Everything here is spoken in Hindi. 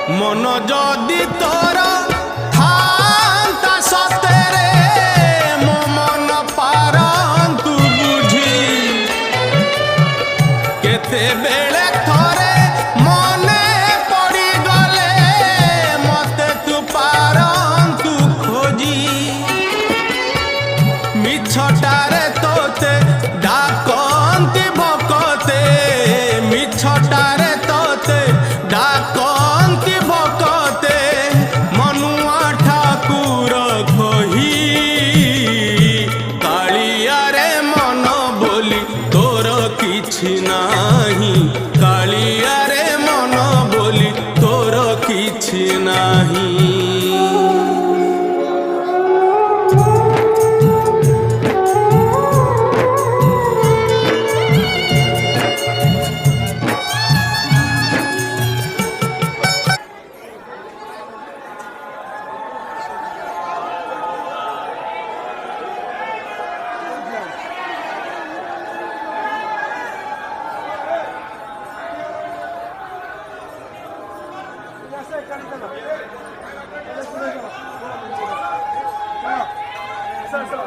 मन जदि तोर थांता सतेरे मो मन पारंतु बुझी केते बेले थरे मने पड़ी गले मते तू पारंतु खोजी मिछटारे तोते डाकंती भकते मिछटारे तोते डाकंती भकते मनुआ ठाकुर कही कालिया रे मन बोली तोर किछि नाही कालिया रे मन बोली तोर किछि नाही। Sir,